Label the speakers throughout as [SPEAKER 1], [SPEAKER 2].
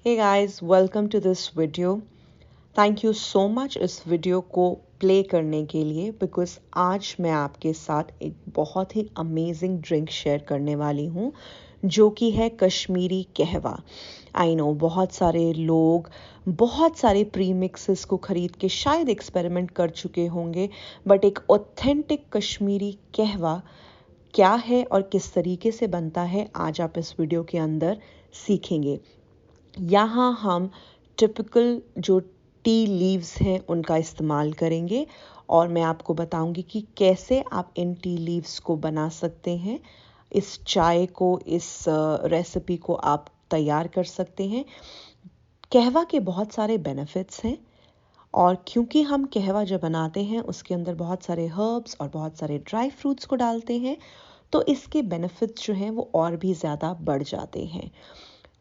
[SPEAKER 1] Hey guys, welcome to this video. Thank you so much इस video को play करने के लिए बिकॉज आज मैं आपके साथ एक बहुत ही अमेजिंग ड्रिंक शेयर करने वाली हूँ जो कि है कश्मीरी कहवा। आई नो बहुत सारे लोग बहुत सारे प्री मिक्सेस को ख़रीद के शायद एक्सपेरिमेंट कर चुके होंगे, बट एक ऑथेंटिक कश्मीरी कहवा क्या है और किस तरीके से बनता है आज आप इस वीडियो के अंदर सीखेंगे। यहाँ हम टिपिकल जो टी लीव्स हैं उनका इस्तेमाल करेंगे और मैं आपको बताऊंगी कि कैसे आप इन टी लीव्स को बना सकते हैं। इस चाय को, इस रेसिपी को आप तैयार कर सकते हैं। कहवा के बहुत सारे बेनिफिट्स हैं और क्योंकि हम कहवा जब बनाते हैं उसके अंदर बहुत सारे हर्ब्स और बहुत सारे ड्राई फ्रूट्स को डालते हैं तो इसके बेनिफिट्स जो हैं वो और भी ज़्यादा बढ़ जाते हैं।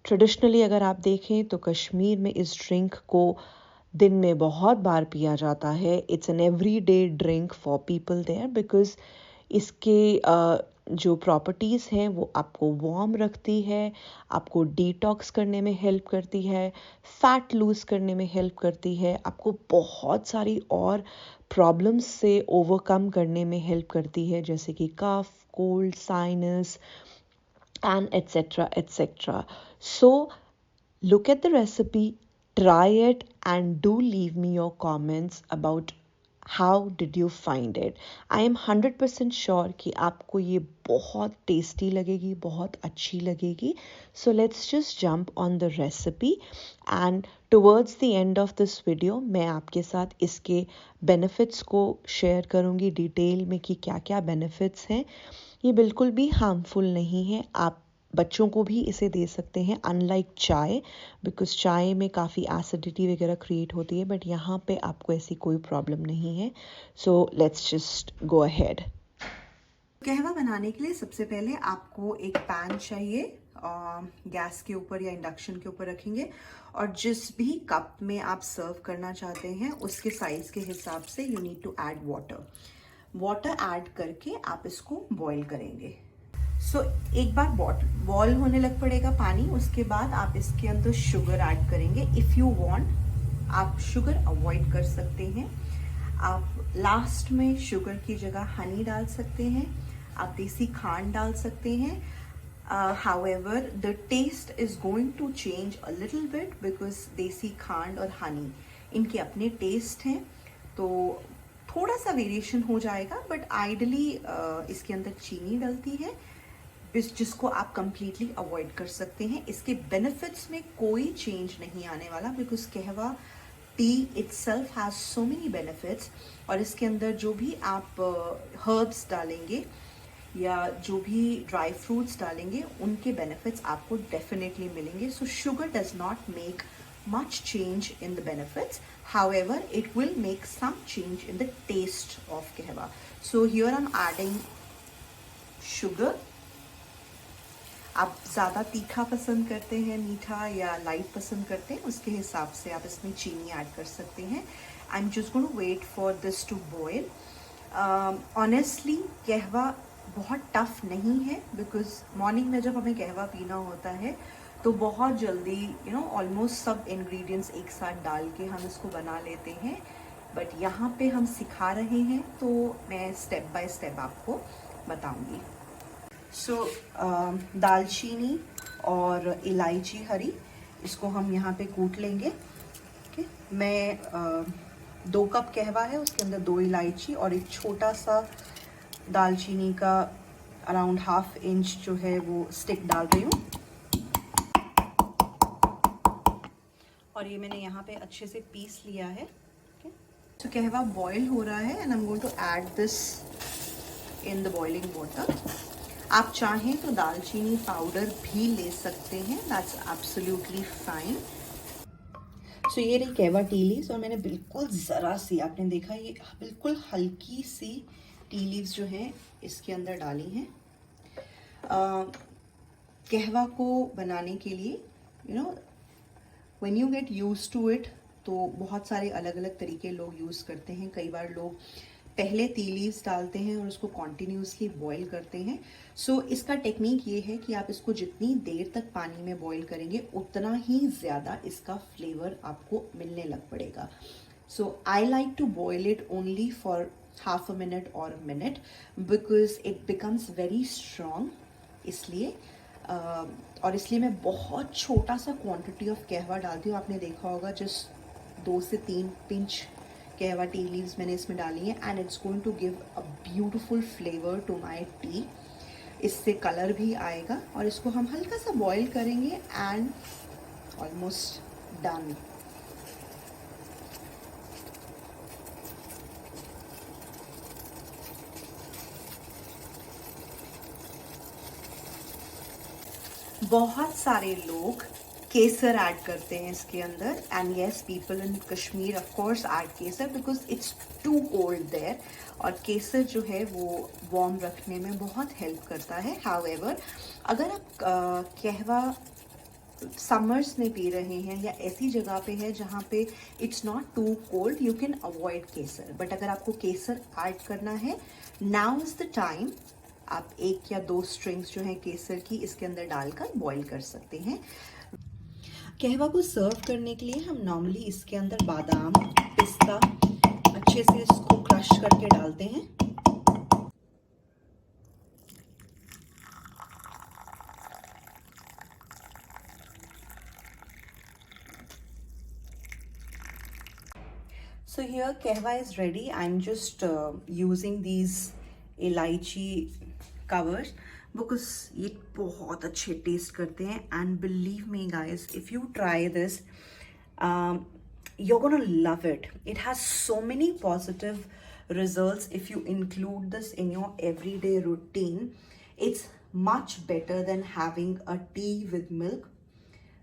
[SPEAKER 1] ट्रेडिशनली अगर आप देखें तो कश्मीर में इस ड्रिंक को दिन में बहुत बार पिया जाता है। It's an everyday drink for people there because इसके जो प्रॉपर्टीज़ हैं वो आपको वार्म रखती है, आपको डिटॉक्स करने में हेल्प करती है, फैट लूज़ करने में हेल्प करती है, आपको बहुत सारी और प्रॉब्लम्स से ओवरकम करने में हेल्प करती है जैसे कि cough, cold, sinus and etc. So look at the recipe, try it and do leave me your comments about how did you find it. I am 100% sure कि आपको ये बहुत टेस्टी लगेगी, बहुत अच्छी लगेगी. So let's just jump on the recipe and towards the end of this video मैं आपके साथ इसके benefits को शेयर करूँगी डिटेल में कि क्या क्या benefits हैं। ये बिल्कुल भी हार्मफुल नहीं है, आप बच्चों को भी इसे दे सकते हैं अनलाइक चाय बिकॉज चाय में काफ़ी एसिडिटी वगैरह क्रिएट होती है, बट यहाँ पे आपको ऐसी कोई प्रॉब्लम नहीं है। So let's just go ahead.
[SPEAKER 2] कहवा बनाने के लिए सबसे पहले आपको एक पैन चाहिए, गैस के ऊपर या इंडक्शन के ऊपर रखेंगे और जिस भी कप में आप सर्व करना चाहते हैं उसके साइज के हिसाब से you need to add water add करके आप इसको बॉईल करेंगे। सो एक बार बॉईल होने लग पड़ेगा पानी, उसके बाद आप इसके अंदर शुगर ऐड करेंगे। इफ़ यू वांट आप शुगर अवॉइड कर सकते हैं, आप लास्ट में शुगर की जगह हनी डाल सकते हैं, आप देसी खांड डाल सकते हैं। However the taste is going to change a little bit because देसी खांड और हनी इनके अपने टेस्ट हैं तो थोड़ा सा वेरिएशन हो जाएगा, बट आइडली इसके अंदर चीनी डलती है जिसको आप कंप्लीटली अवॉइड कर सकते हैं। इसके बेनिफिट्स में कोई चेंज नहीं आने वाला बिकॉज कहवा T itself has so many benefits और इसके अंदर जो भी आप हर्ब्स डालेंगे या जो भी ड्राई फ्रूट्स डालेंगे उनके बेनिफिट्स आपको डेफिनेटली मिलेंगे। सो sugar does not make much change in the benefits, however it will make some change in the taste of kahwa. So here I'm adding sugar. आप ज़्यादा तीखा पसंद करते हैं, मीठा या लाइट पसंद करते हैं, उसके हिसाब से आप इसमें चीनी ऐड कर सकते हैं। I am just going to wait for this to boil. Honestly kahwa बहुत टफ नहीं है बिकॉज मॉर्निंग में जब हमें कहवा पीना होता है तो बहुत जल्दी ऑलमोस्ट सब इंग्रेडिएंट्स एक साथ डाल के हम इसको बना लेते हैं, बट यहाँ पे हम सिखा रहे हैं तो मैं स्टेप बाय स्टेप आपको बताऊंगी। सो दालचीनी और इलायची हरी इसको हम यहाँ पे कूट लेंगे। ओके, मैं 2 कप कहवा है उसके अंदर 2 इलायची और एक छोटा सा दालचीनी का अराउंड 1/2 इंच जो है वो स्टिक डाल रही हूँ और ये मैंने यहाँ पे अच्छे से पीस लिया है। तो कहवा बॉईल हो रहा है and I am going to add this in the boiling water. आप चाहें तो दालचीनी पाउडर भी ले सकते हैं, दैट्स एब्सोल्युटली फाइन। सो ये रही कहवा टी लीव्स और मैंने बिल्कुल ज़रा सी, आपने देखा ये बिल्कुल हल्की सी टी लीव्स जो हैं इसके अंदर डाली हैं। कहवा को बनाने के लिए when you get used to it तो बहुत सारे अलग अलग तरीके लोग यूज़ करते हैं। कई बार लोग पहले टी लीव्स डालते हैं और उसको कॉन्टिन्यूसली बॉईल करते हैं। सो इसका टेक्निक ये है कि आप इसको जितनी देर तक पानी में बॉईल करेंगे उतना ही ज़्यादा इसका फ्लेवर आपको मिलने लग पड़ेगा। So I like to boil it only for half a minute और a minute because it becomes very strong, इसलिए और इसलिए मैं बहुत छोटा सा क्वांटिटी ऑफ कहवा डालती हूँ। आपने देखा होगा जस्ट 2 से 3 पिंच कहवा टी लीव्स मैंने इसमें डाली हैं and it's going to give a beautiful flavour to my tea. इससे कलर भी आएगा और इसको हम हल्का सा बॉईल करेंगे एंड ऑलमोस्ट डन। बहुत सारे लोग केसर ऐड करते हैं इसके अंदर and yes people in Kashmir of course add kesar because it's too cold there, और केसर जो है वो वार्म रखने में बहुत हेल्प करता है। हाउएवर अगर आप कहवा समर्स में पी रहे हैं या ऐसी जगह पे है जहाँ पे it's not too cold, you can avoid kesar. But अगर आपको केसर ऐड करना है, नाउ इज द टाइम। आप 1 या 2 स्ट्रिंग्स जो है केसर की इसके अंदर डालकर बॉईल कर सकते हैं। कहवा को सर्व करने के लिए हम नॉर्मली इसके अंदर बादाम, पिस्ता अच्छे से इसको क्रश करके डालते हैं। So here कहवा is ready. I'm just using these इलायची covers because ये बहुत अच्छे टेस्ट करते हैं and believe me guys, if you try this, you're gonna love it. It has so many positive results if you include this in your everyday routine. It's much better than having a tea with milk.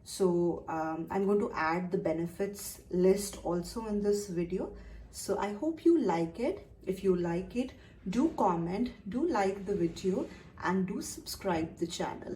[SPEAKER 2] So I'm going to add the benefits list also in this video. So I hope you like it. If you like it, do comment, do like the video and do subscribe the channel.